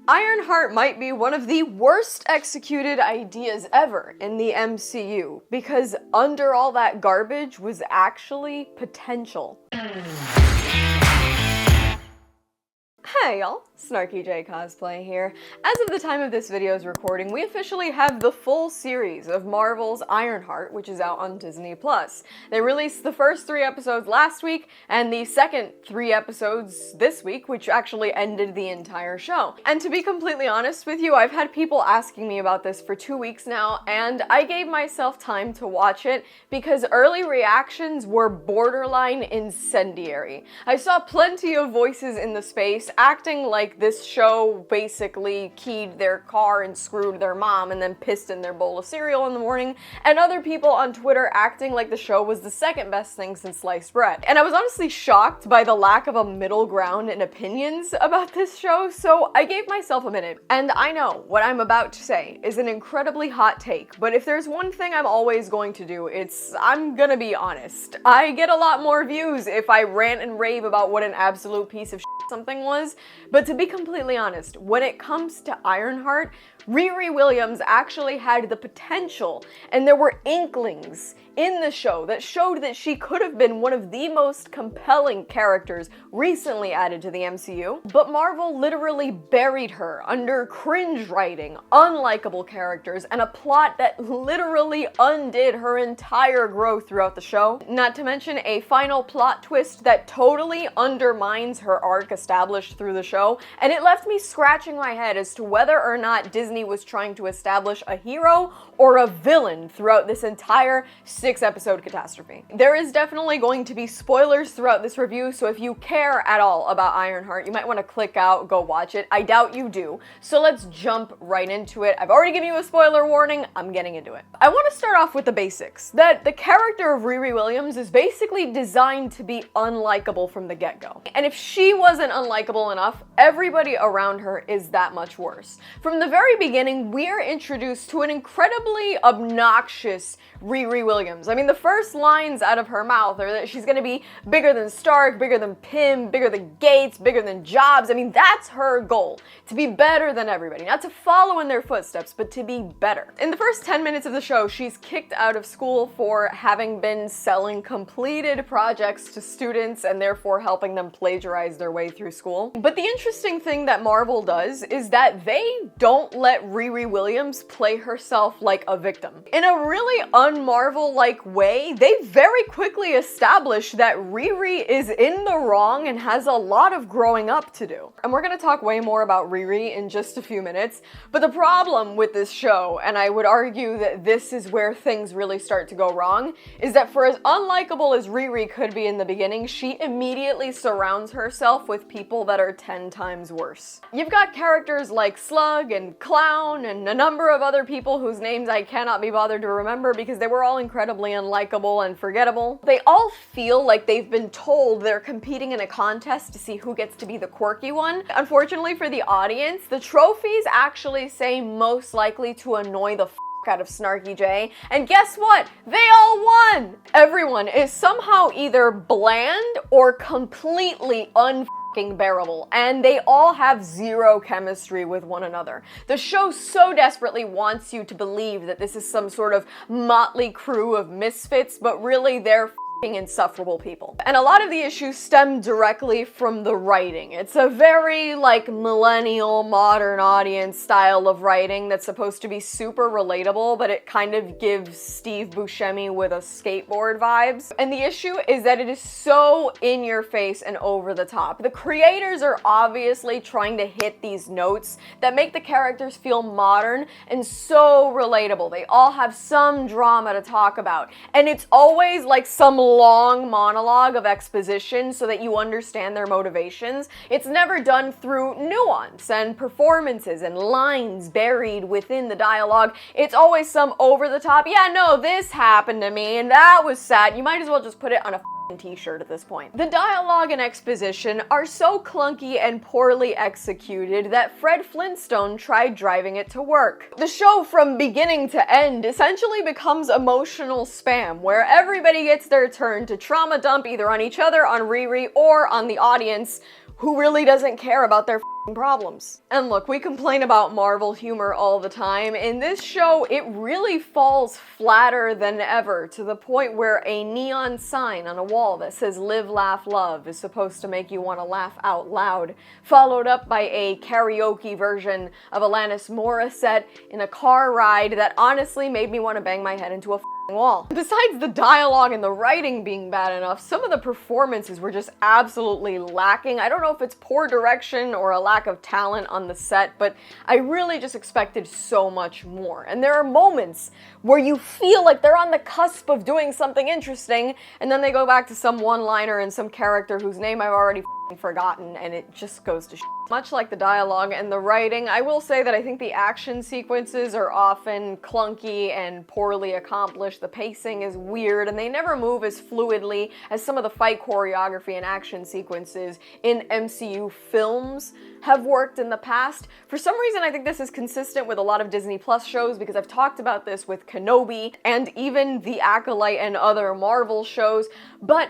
Ironheart might be one of the worst executed ideas ever in the MCU, because under all that garbage was actually potential. Hey y'all, SnarkyJay cosplay here. As of the time of this video's recording, we officially have the full series of Marvel's Ironheart, which is out on Disney+. They released the first 3 episodes last week, and the second 3 episodes this week, which actually ended the entire show. And to be completely honest with you, I've had people asking me about this for 2 weeks now, and I gave myself time to watch it because early reactions were borderline incendiary. I saw plenty of voices in the space acting like this show basically keyed their car and screwed their mom and then pissed in their bowl of cereal in the morning, and other people on Twitter acting like the show was the second best thing since sliced bread. And I was honestly shocked by the lack of a middle ground in opinions about this show, so I gave myself a minute. And I know what I'm about to say is an incredibly hot take, but if there's one thing I'm always going to do, I'm gonna be honest. I get a lot more views if I rant and rave about what an absolute piece of shit something was, but to be completely honest, when it comes to Ironheart, Riri Williams actually had the potential, and there were inklings in the show that showed that she could have been one of the most compelling characters recently added to the MCU, but Marvel literally buried her under cringe writing, unlikable characters, and a plot that literally undid her entire growth throughout the show, not to mention a final plot twist that totally undermines her arc established through the show, and it left me scratching my head as to whether or not Disney was trying to establish a hero or a villain throughout this entire 6-episode catastrophe. There is definitely going to be spoilers throughout this review, so if you care at all about Ironheart, you might want to click out, go watch it. I doubt you do, so let's jump right into it. I've already given you a spoiler warning, I'm getting into it. I want to start off with the basics, that the character of Riri Williams is basically designed to be unlikable from the get-go. And if she wasn't unlikable enough, everybody around her is that much worse. From the very beginning, we're introduced to an incredibly obnoxious Riri Williams. I mean, the first lines out of her mouth are that she's gonna be bigger than Stark, bigger than Pym, bigger than Gates, bigger than Jobs. I mean, that's her goal, to be better than everybody. Not to follow in their footsteps, but to be better. In the first 10 minutes of the show, she's kicked out of school for having been selling completed projects to students and therefore helping them plagiarize their way through school. But the interesting thing that Marvel does is that they don't let Riri Williams play herself like a victim. In a really un-Marvel-like way, they very quickly establish that Riri is in the wrong and has a lot of growing up to do. And we're gonna talk way more about Riri in just a few minutes, but the problem with this show, and I would argue that this is where things really start to go wrong, is that for as unlikable as Riri could be in the beginning, she immediately surrounds herself with people that are 10 times worse. You've got characters like Slug and Clown and a number of other people whose names I cannot be bothered to remember because they were all incredibly unlikable and forgettable. They all feel like they've been told they're competing in a contest to see who gets to be the quirky one. Unfortunately for the audience, the trophies actually say most likely to annoy the out of SnarkyJay, and guess what? They all won! Everyone is somehow either bland or completely bearable, and they all have zero chemistry with one another. The show so desperately wants you to believe that this is some sort of motley crew of misfits, but really they're insufferable people. And a lot of the issues stem directly from the writing. It's a very millennial modern audience style of writing that's supposed to be super relatable, but it kind of gives Steve Buscemi with a skateboard vibes. And the issue is that it is so in your face and over the top. The creators are obviously trying to hit these notes that make the characters feel modern and so relatable. They all have some drama to talk about, and it's always like some long monologue of exposition so that you understand their motivations. It's never done through nuance and performances and lines buried within the dialogue. It's always some over-the-top, yeah, no, this happened to me and that was sad. You might as well just put it on a t-shirt at this point. The dialogue and exposition are so clunky and poorly executed that Fred Flintstone tried driving it to work. The show from beginning to end essentially becomes emotional spam, where everybody gets their turn to trauma dump either on each other, on Riri, or on the audience, who really doesn't care about their problems. And look, we complain about Marvel humor all the time. In this show, it really falls flatter than ever, to the point where a neon sign on a wall that says "Live, Laugh, Love" is supposed to make you want to laugh out loud, followed up by a karaoke version of Alanis Morissette in a car ride that honestly made me want to bang my head into a wall. Besides the dialogue and the writing being bad enough, some of the performances were just absolutely lacking. I don't know if it's poor direction or a lack of talent on the set, but I really just expected so much more. And there are moments where you feel like they're on the cusp of doing something interesting, and then they go back to some one-liner and some character whose name I've already forgotten, and it just goes to Much like the dialogue and the writing, I will say that I think the action sequences are often clunky and poorly accomplished. The pacing is weird, and they never move as fluidly as some of the fight choreography and action sequences in MCU films have worked in the past. For some reason, I think this is consistent with a lot of Disney Plus shows, because I've talked about this with Kenobi and even The Acolyte and other Marvel shows, but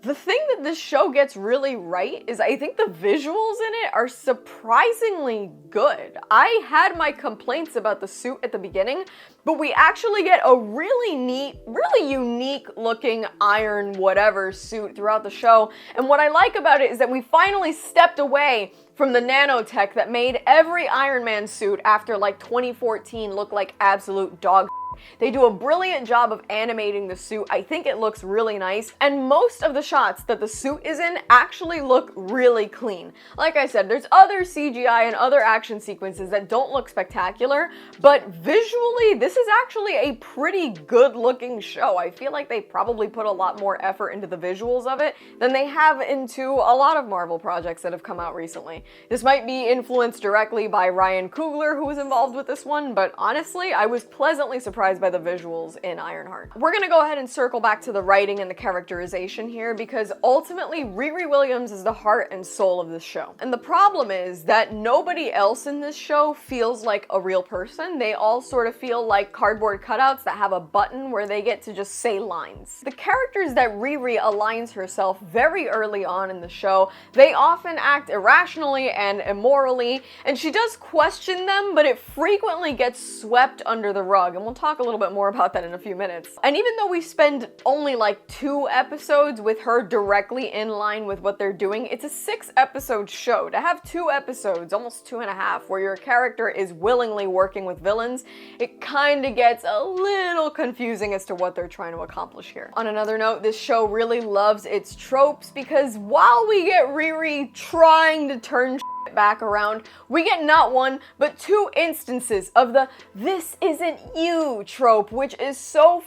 the thing that this show gets really right is I think the visuals in it are surprisingly good. I had my complaints about the suit at the beginning, but we actually get a really neat, really unique looking iron whatever suit throughout the show. And what I like about it is that we finally stepped away from the nanotech that made every Iron Man suit after like 2014 look like absolute dog. They do a brilliant job of animating the suit. I think it looks really nice, and most of the shots that the suit is in actually look really clean. Like I said, there's other CGI and other action sequences that don't look spectacular, but visually, this is actually a pretty good looking show. I feel like they probably put a lot more effort into the visuals of it than they have into a lot of Marvel projects that have come out recently. This might be influenced directly by Ryan Coogler, who was involved with this one, but honestly, I was pleasantly surprised by the visuals in Ironheart. We're gonna go ahead and circle back to the writing and the characterization here, because ultimately Riri Williams is the heart and soul of this show. And the problem is that nobody else in this show feels like a real person. They all sort of feel like cardboard cutouts that have a button where they get to just say lines. The characters that Riri aligns herself very early on in the show, they often act irrationally and immorally, and she does question them, but it frequently gets swept under the rug, and we'll talk a little bit more about that in a few minutes. And even though we spend only like 2 episodes with her directly in line with what they're doing, it's a 6-episode show. To have 2 episodes, almost 2.5, where your character is willingly working with villains, it kind of gets a little confusing as to what they're trying to accomplish here. On another note, this show really loves its tropes, because while we get Riri trying to turn back around, we get not 1, but 2 instances of the "this isn't you" trope, which is so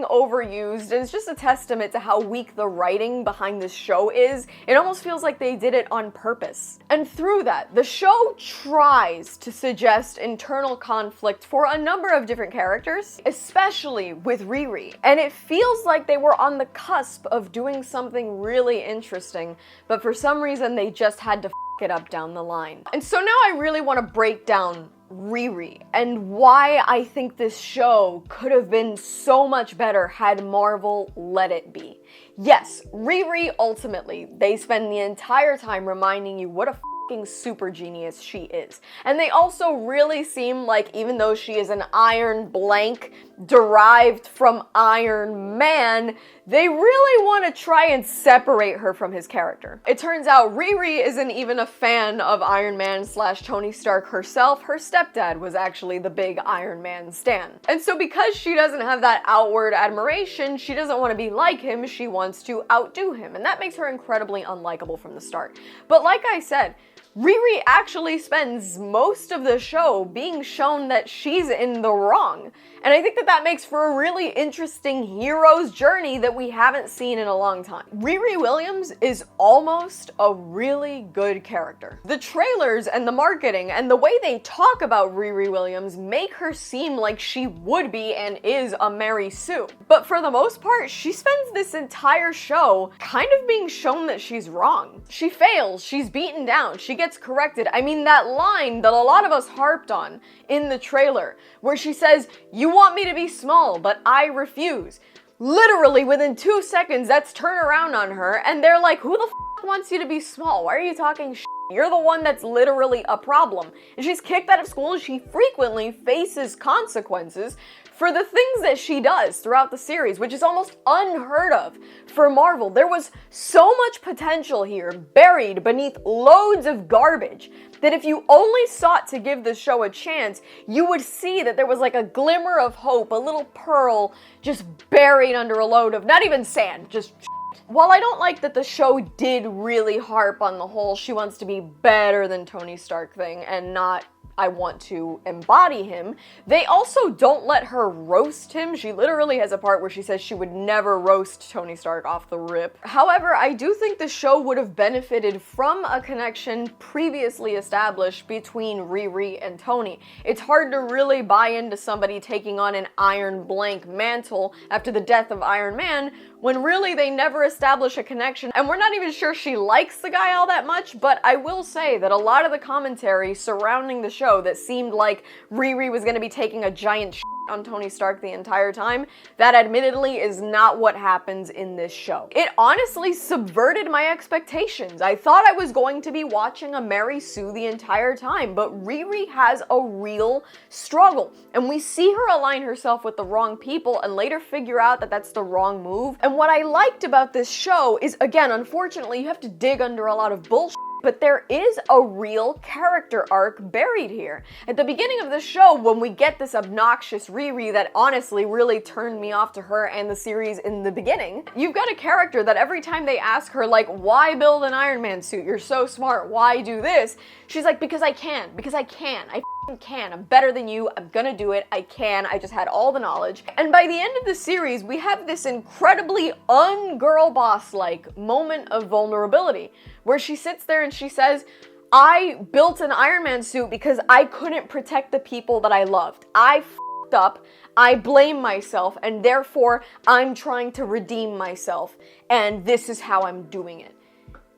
overused, and it's just a testament to how weak the writing behind this show is. It almost feels like they did it on purpose. And through that, the show tries to suggest internal conflict for a number of different characters, especially with Riri, and it feels like they were on the cusp of doing something really interesting, but for some reason they just had to it up down the line. And so now I really want to break down Riri and why I think this show could have been so much better had Marvel let it be. Yes, Riri, ultimately, they spend the entire time reminding you what a super genius she is. And they also really seem like, even though she is an iron blank derived from Iron Man, they really want to try and separate her from his character. It turns out Riri isn't even a fan of Iron Man / Tony Stark herself. Her stepdad was actually the big Iron Man stan. And so because she doesn't have that outward admiration, she doesn't want to be like him, she wants to outdo him. And that makes her incredibly unlikable from the start. But like I said, Riri actually spends most of the show being shown that she's in the wrong. And I think that that makes for a really interesting hero's journey that we haven't seen in a long time. Riri Williams is almost a really good character. The trailers and the marketing and the way they talk about Riri Williams make her seem like she would be and is a Mary Sue. But for the most part, she spends this entire show kind of being shown that she's wrong. She fails, she's beaten down, she gets corrected. I mean, that line that a lot of us harped on in the trailer, where she says, "You want me to be small, but I refuse." Literally within 2 seconds, that's turn around on her, and they're like, "Who the f*** wants you to be small? Why are you talking shit?" You're the one that's literally a problem. And she's kicked out of school. She frequently faces consequences for the things that she does throughout the series, which is almost unheard of for Marvel. There was so much potential here, buried beneath loads of garbage, that if you only sought to give the show a chance, you would see that there was like a glimmer of hope, a little pearl just buried under a load of, not even sand, just While I don't like that the show did really harp on the whole she wants to be better than Tony Stark thing and not I want to embody him, they also don't let her roast him. She literally has a part where she says she would never roast Tony Stark off the rip. However, I do think the show would have benefited from a connection previously established between Riri and Tony. It's hard to really buy into somebody taking on an iron blank mantle after the death of Iron Man when really they never establish a connection, and we're not even sure she likes the guy all that much. But I will say that a lot of the commentary surrounding the show that seemed like Riri was going to be taking a giant shit on Tony Stark the entire time, that admittedly is not what happens in this show. It honestly subverted my expectations. I thought I was going to be watching a Mary Sue the entire time, but Riri has a real struggle, and we see her align herself with the wrong people and later figure out that that's the wrong move. And what I liked about this show is, again, unfortunately, you have to dig under a lot of bullshit, but there is a real character arc buried here. At the beginning of the show, when we get this obnoxious Riri that honestly really turned me off to her and the series in the beginning, you've got a character that every time they ask her, like, why build an Iron Man suit? You're so smart. Why do this? She's like, because I can. Because I can. I can. I'm better than you. I'm gonna do it. I can. I just had all the knowledge. And by the end of the series, we have this incredibly un-girl boss-like moment of vulnerability where she sits there and she says, I built an Iron Man suit because I couldn't protect the people that I loved. I f***ed up. I blame myself, and therefore I'm trying to redeem myself, and this is how I'm doing it.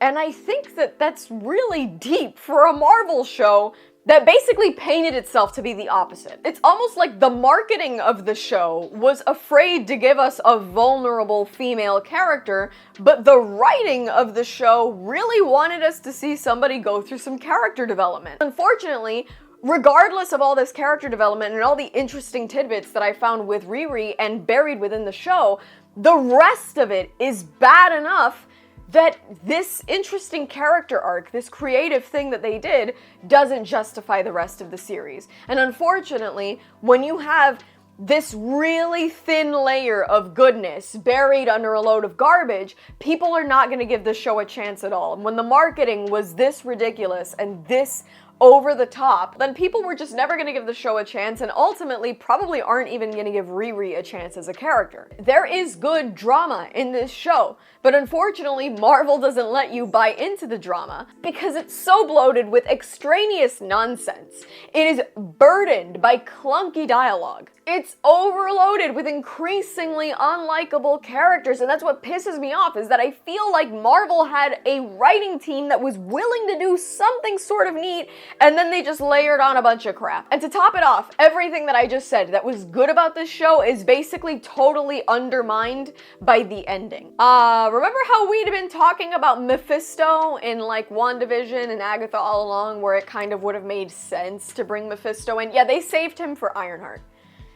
And I think that that's really deep for a Marvel show that basically painted itself to be the opposite. It's almost like the marketing of the show was afraid to give us a vulnerable female character, but the writing of the show really wanted us to see somebody go through some character development. Unfortunately, regardless of all this character development and all the interesting tidbits that I found with Riri and buried within the show, the rest of it is bad enough that this interesting character arc, this creative thing that they did, doesn't justify the rest of the series. And unfortunately, when you have this really thin layer of goodness buried under a load of garbage, people are not going to give the show a chance at all. And when the marketing was this ridiculous and this over the top, then people were just never going to give the show a chance, and ultimately probably aren't even going to give Riri a chance as a character. There is good drama in this show, but unfortunately Marvel doesn't let you buy into the drama because it's so bloated with extraneous nonsense. It is burdened by clunky dialogue. It's overloaded with increasingly unlikable characters, and that's what pisses me off, is that I feel like Marvel had a writing team that was willing to do something sort of neat, and then they just layered on a bunch of crap. And to top it off, everything that I just said that was good about this show is basically totally undermined by the ending. Remember how we'd been talking about Mephisto in like WandaVision and Agatha all along, where it kind of would have made sense to bring Mephisto in? Yeah, they saved him for Ironheart.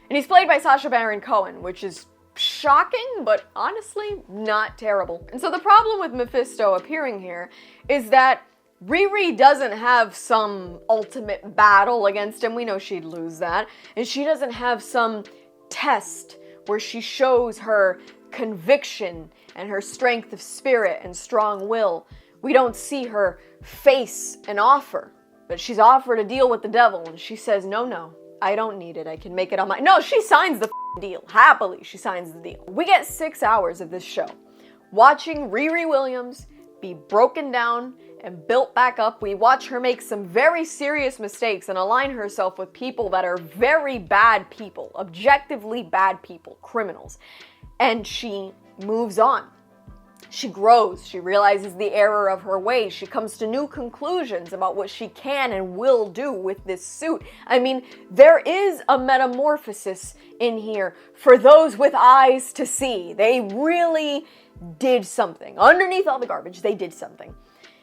And he's played by Sacha Baron Cohen, which is shocking, but honestly not terrible. And so the problem with Mephisto appearing here is that Riri doesn't have some ultimate battle against him. We know she'd lose that. And she doesn't have some test where she shows her conviction and her strength of spirit and strong will. We don't see her face an offer, but she's offered a deal with the devil, and she says, no, I don't need it. I can make it on my... No, she signs the deal. Happily, she signs the deal. We get 6 hours of this show, watching Riri Williams be broken down and built back up. We watch her make some very serious mistakes and align herself with people that are very bad people, objectively bad people, criminals. And she moves on. She grows, she realizes the error of her ways, she comes to new conclusions about what she can and will do with this suit. I mean, there is a metamorphosis in here for those with eyes to see. They really did something. Underneath all the garbage, they did something.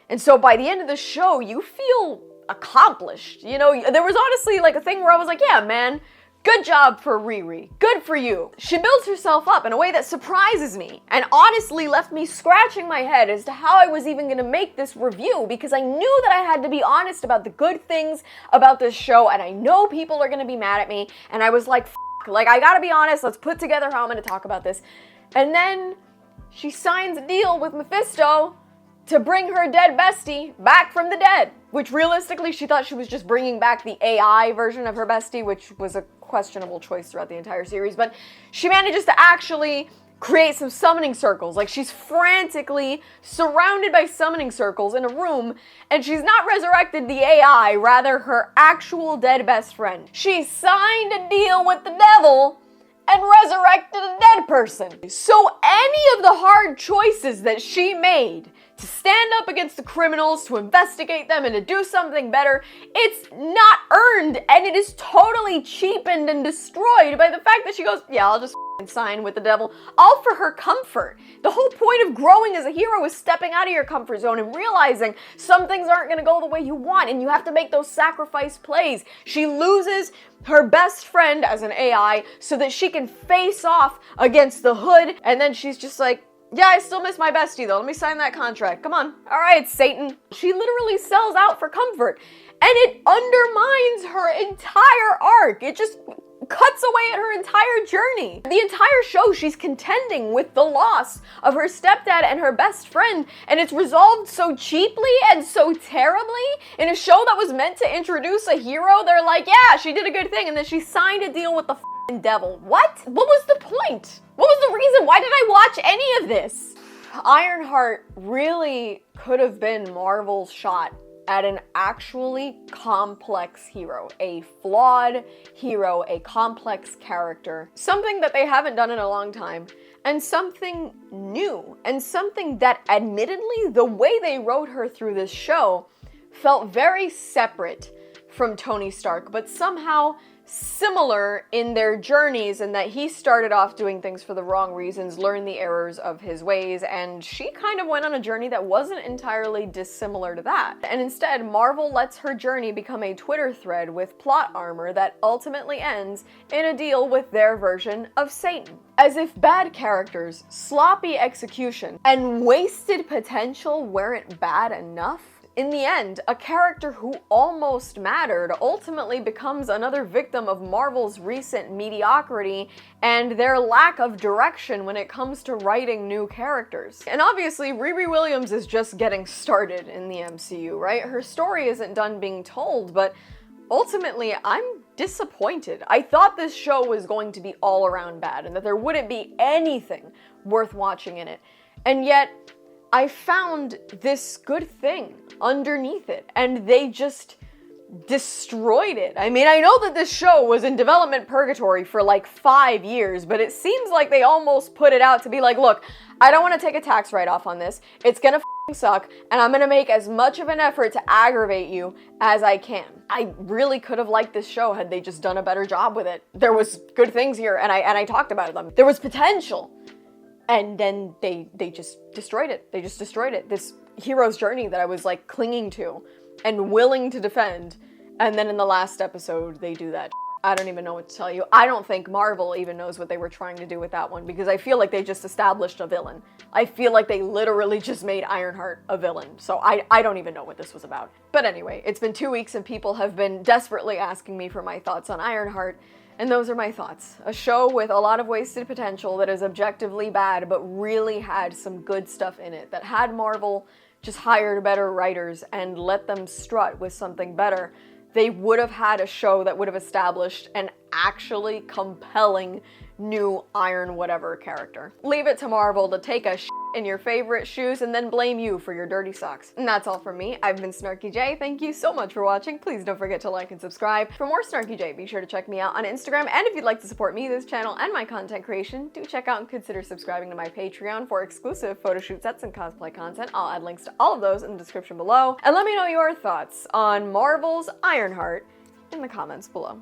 And so by the end of the show, you feel accomplished. You know, there was honestly like a thing where I was like, yeah, man, good job for Riri. Good for you. She builds herself up in a way that surprises me and honestly left me scratching my head as to how I was even gonna make this review, because I knew that I had to be honest about the good things about this show, and I know people are gonna be mad at me, and I was like, like, I gotta be honest, let's put together how I'm gonna talk about this. And then she signs a deal with Mephisto to bring her dead bestie back from the dead, which realistically she thought she was just bringing back the AI version of her bestie, which was a questionable choice throughout the entire series, but she manages to actually create some summoning circles. Like, she's frantically surrounded by summoning circles in a room, and she's not resurrected the AI, rather her actual dead best friend. She signed a deal with the devil and resurrected a dead person. So any of the hard choices that she made to stand up against the criminals, to investigate them, and to do something better, it's not earned, and it is totally cheapened and destroyed by the fact that she goes, yeah, I'll just sign with the devil, all for her comfort. The whole point of growing as a hero is stepping out of your comfort zone and realizing some things aren't gonna go the way you want, and you have to make those sacrifice plays. She loses her best friend as an AI so that she can face off against the Hood, and then she's just like, yeah, I still miss my bestie though. Let me sign that contract. Come on. All right, Satan. She literally sells out for comfort, and it undermines her entire arc. It just cuts away at her entire journey. The entire show, she's contending with the loss of her stepdad and her best friend, and it's resolved so cheaply and so terribly. In a show that was meant to introduce a hero, they're like, yeah, she did a good thing, and then she signed a deal with the devil. What? What was the point? What was the reason? Why did I watch any of this? Ironheart really could have been Marvel's shot at an actually complex hero, a flawed hero, a complex character, something that they haven't done in a long time, and something new, and something that admittedly, the way they wrote her through this show felt very separate from Tony Stark, but somehow similar in their journeys, in that he started off doing things for the wrong reasons, learned the errors of his ways, and she kind of went on a journey that wasn't entirely dissimilar to that. And instead, Marvel lets her journey become a Twitter thread with plot armor that ultimately ends in a deal with their version of Satan. As if bad characters, sloppy execution, and wasted potential weren't bad enough, in the end, a character who almost mattered ultimately becomes another victim of Marvel's recent mediocrity and their lack of direction when it comes to writing new characters. And obviously, Riri Williams is just getting started in the MCU, right? Her story isn't done being told, but ultimately, I'm disappointed. I thought this show was going to be all around bad and that there wouldn't be anything worth watching in it. And yet, I found this good thing underneath it, and they just destroyed it. I mean, I know that this show was in development purgatory for like 5 years, but it seems like they almost put it out to be like, look, I don't want to take a tax write-off on this. It's gonna suck, and I'm gonna make as much of an effort to aggravate you as I can. I really could have liked this show had they just done a better job with it. There was good things here, and I talked about them. There was potential. And then they just destroyed it. They just destroyed it. This hero's journey that I was like clinging to and willing to defend. And then in the last episode, they do that. I don't even know what to tell you. I don't think Marvel even knows what they were trying to do with that one, because I feel like they just established a villain. I feel like they literally just made Ironheart a villain. So I don't even know what this was about. But anyway, it's been 2 weeks and people have been desperately asking me for my thoughts on Ironheart. And those are my thoughts. A show with a lot of wasted potential that is objectively bad, but really had some good stuff in it, that had Marvel just hired better writers and let them strut with something better. They would have had a show that would have established an actually compelling new Iron whatever character. Leave it to Marvel to take a shit in your favorite shoes and then blame you for your dirty socks. And that's all from me. I've been SnarkyJay. Thank you so much for watching. Please don't forget to like and subscribe. For more SnarkyJay, be sure to check me out on Instagram. And if you'd like to support me, this channel, and my content creation, do check out and consider subscribing to my Patreon for exclusive photo shoot sets and cosplay content. I'll add links to all of those in the description below. And let me know your thoughts on Marvel's Ironheart in the comments below.